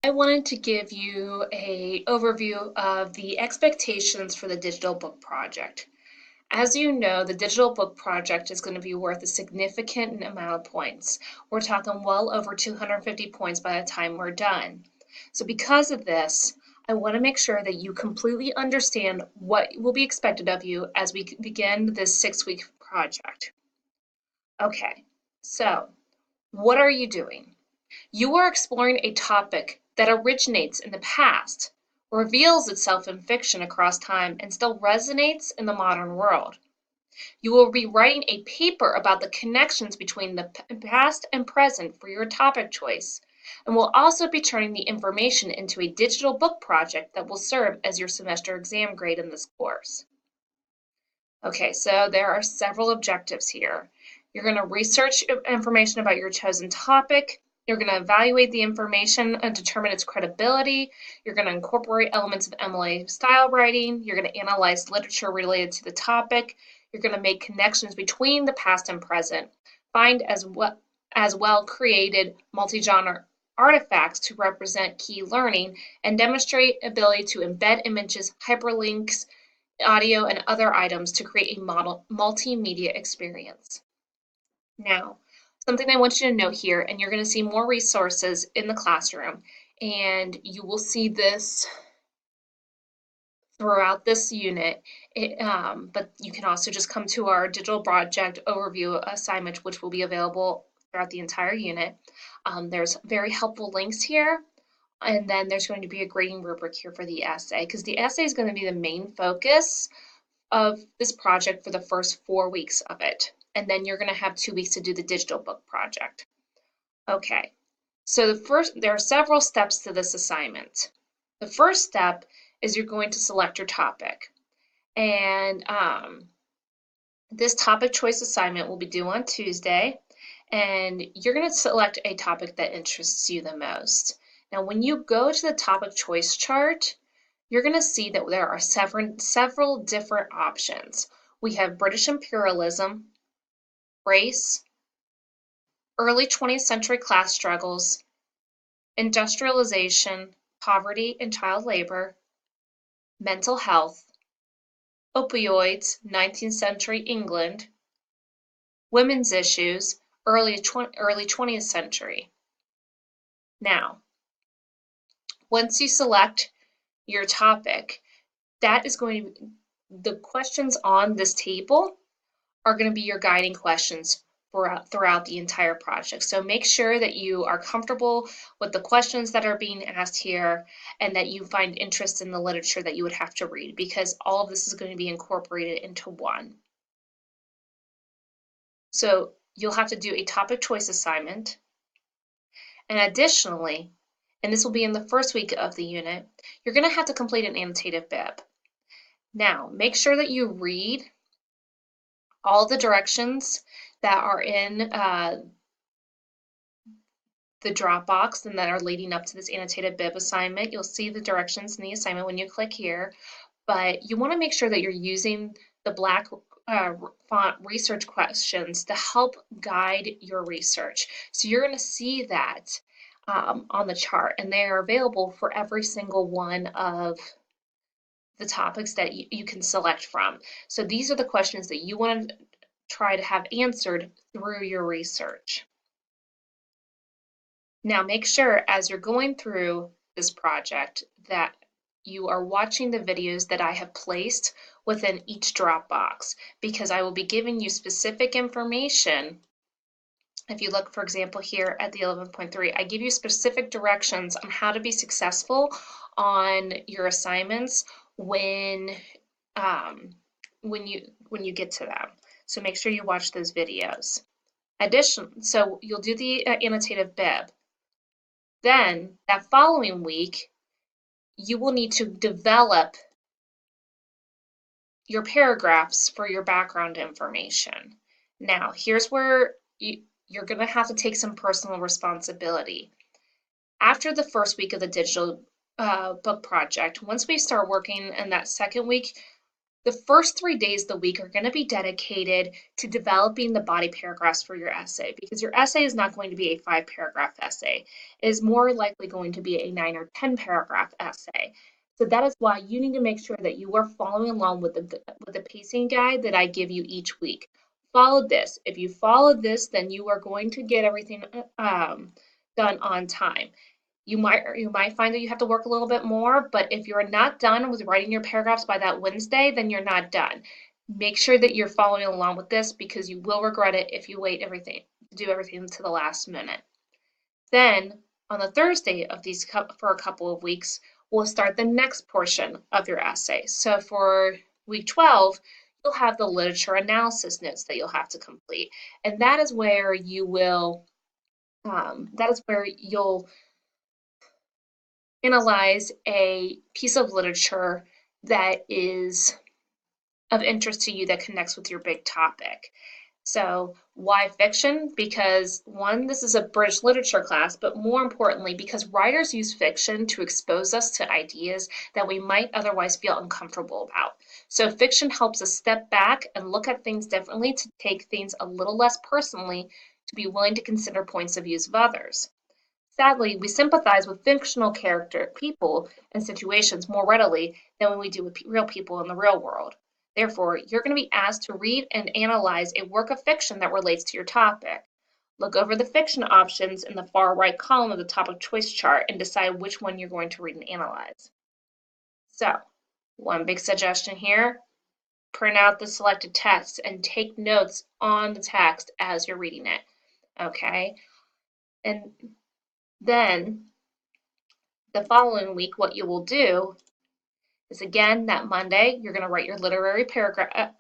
I wanted to give you an overview of the expectations for the digital book project. As you know, the digital book project is going to be worth a significant amount of points. We're talking well over 250 points by the time we're done. So because of this, I want to make sure that you completely understand what will be expected of you as we begin this 6-week project. Okay, so what are you doing? You are exploring a topic that originates in the past, reveals itself in fiction across time, and still resonates in the modern world. You will be writing a paper about the connections between the past and present for your topic choice, and will also be turning the information into a digital book project that will serve as your semester exam grade in this course. Okay, so there are several objectives here. You're going to research information about your chosen topic. You're going to evaluate the information and determine its credibility. You're going to incorporate elements of MLA style writing. You're going to analyze literature related to the topic. You're going to make connections between the past and present. Find as well created multi-genre artifacts to represent key learning, and demonstrate ability to embed images, hyperlinks, audio, and other items to create a multimedia experience. Now, something I want you to note here, and you're going to see more resources in the classroom, and you will see this throughout this unit, but you can also just come to our digital project overview assignment, which will be available throughout the entire unit. There's very helpful links here. And then there's going to be a grading rubric here for the essay, because the essay is going to be the main focus of this project for the first 4 weeks of it. And then you're going to have 2 weeks to do the digital book project. Okay, so there are several steps to this assignment. The first step is you're going to select your topic. And this topic choice assignment will be due on Tuesday. And you're going to select a topic that interests you the most. Now, when you go to the topic choice chart, you're going to see that there are several different options. We have British imperialism, race, early 20th century class struggles, industrialization, poverty and child labor, mental health, opioids, 19th century England, women's issues, early 20th century. Now, once you select your topic, that is going to be, the questions on this table are going to be your guiding questions throughout the entire project. So make sure that you are comfortable with the questions that are being asked here, and that you find interest in the literature that you would have to read, because all of this is going to be incorporated into one. So you'll have to do a topic choice assignment. And additionally, and this will be in the first week of the unit, you're going to have to complete an annotative bib. Now, make sure that you read all the directions that are in the Dropbox and that are leading up to this annotated bib assignment. You'll see the directions in the assignment when you click here, but you want to make sure that you're using the black font research questions to help guide your research. So you're going to see that on the chart, and they are available for every single one of the topics that you can select from. So these are the questions that you want to try to have answered through your research. Now make sure as you're going through this project that you are watching the videos that I have placed within each Dropbox, because I will be giving you specific information. If you look, for example, here at the 11.3, I give you specific directions on how to be successful on your assignments when you get to them. So make sure you watch those videos. So you'll do the annotative bib. Then that following week, you will need to develop your paragraphs for your background information. Now, here's where you're going to have to take some personal responsibility. After the first week of the digital book project, once we start working in that second week, The first 3 days of the week are going to be dedicated to developing the body paragraphs for your essay because your essay is not going to be a 5 paragraph essay. It is more likely going to be a 9 or 10 paragraph essay. So that is why you need to make sure that you are following along with the pacing guide that I give you each week. Follow this. If you follow this, then you are going to get everything done on time. You might find that you have to work a little bit more, but if you're not done with writing your paragraphs by that Wednesday, then you're not done. Make sure that you're following along with this because you will regret it if you wait to do everything to the last minute. Then on the Thursday of these for a couple of weeks, we'll start the next portion of your essay. So for week 12, you'll have the literature analysis notes that you'll have to complete. And that is where you'll analyze a piece of literature that is of interest to you that connects with your big topic. So, why fiction? Because one, this is a British literature class, but more importantly, because writers use fiction to expose us to ideas that we might otherwise feel uncomfortable about. So, fiction helps us step back and look at things differently, to take things a little less personally, to be willing to consider points of views of others. Sadly, we sympathize with fictional people and situations more readily than when we do with real people in the real world. Therefore, you're going to be asked to read and analyze a work of fiction that relates to your topic. Look over the fiction options in the far right column of the topic choice chart and decide which one you're going to read and analyze. So, one big suggestion here: print out the selected text and take notes on the text as you're reading it. Okay? And then the following week, what you will do is, again, that Monday, you're going to write your literary paragraphs.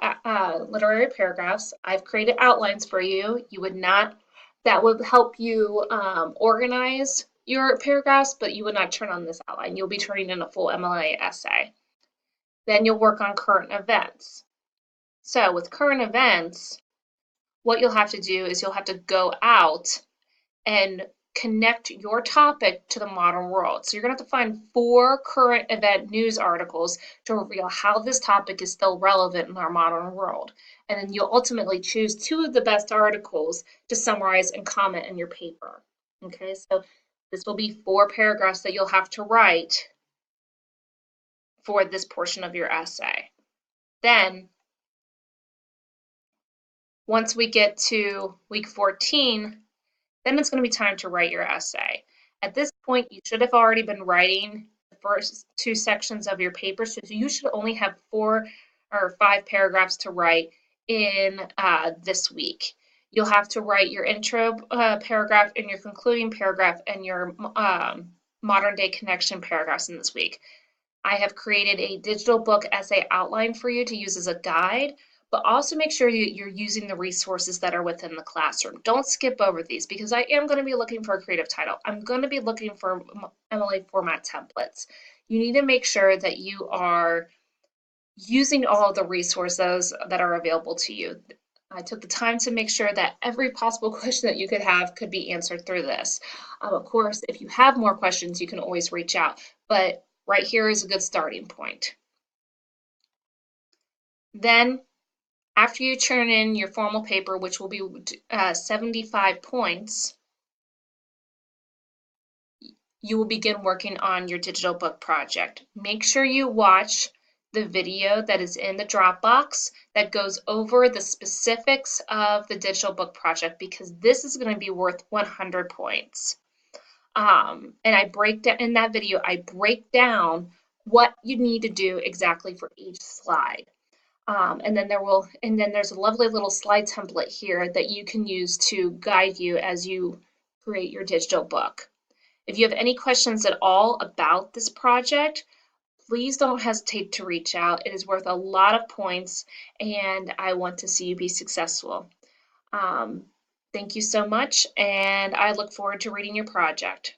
I've created outlines for you. That would help you organize your paragraphs, but you would not turn on this outline. You'll be turning in a full MLA essay. Then you'll work on current events. So with current events, what you'll have to do is you'll have to go out and connect your topic to the modern world. So you're going to have to find 4 current event news articles to reveal how this topic is still relevant in our modern world. And then you'll ultimately choose 2 of the best articles to summarize and comment in your paper. Okay, so this will be 4 paragraphs that you'll have to write for this portion of your essay. Then, once we get to week 14, then it's going to be time to write your essay. At this point, you should have already been writing the first 2 sections of your paper, so you should only have 4 or 5 paragraphs to write in this week. You'll have to write your intro paragraph and your concluding paragraph and your modern day connection paragraphs in this week. I have created a digital book essay outline for you to use as a guide, but also make sure you're using the resources that are within the classroom. Don't skip over these because I am going to be looking for a creative title. I'm going to be looking for MLA format templates. You need to make sure that you are using all of the resources that are available to you. I took the time to make sure that every possible question that you could have could be answered through this. Of course, if you have more questions, you can always reach out, but right here is a good starting point. Then, after you turn in your formal paper, which will be 75 points, you will begin working on your digital book project. Make sure you watch the video that is in the Dropbox that goes over the specifics of the digital book project, because this is going to be worth 100 points. And I break down in that video, I break down what you need to do exactly for each slide. And then there's a lovely little slide template here that you can use to guide you as you create your digital book. If you have any questions at all about this project, please don't hesitate to reach out. It is worth a lot of points, and I want to see you be successful. Thank you so much, and I look forward to reading your project.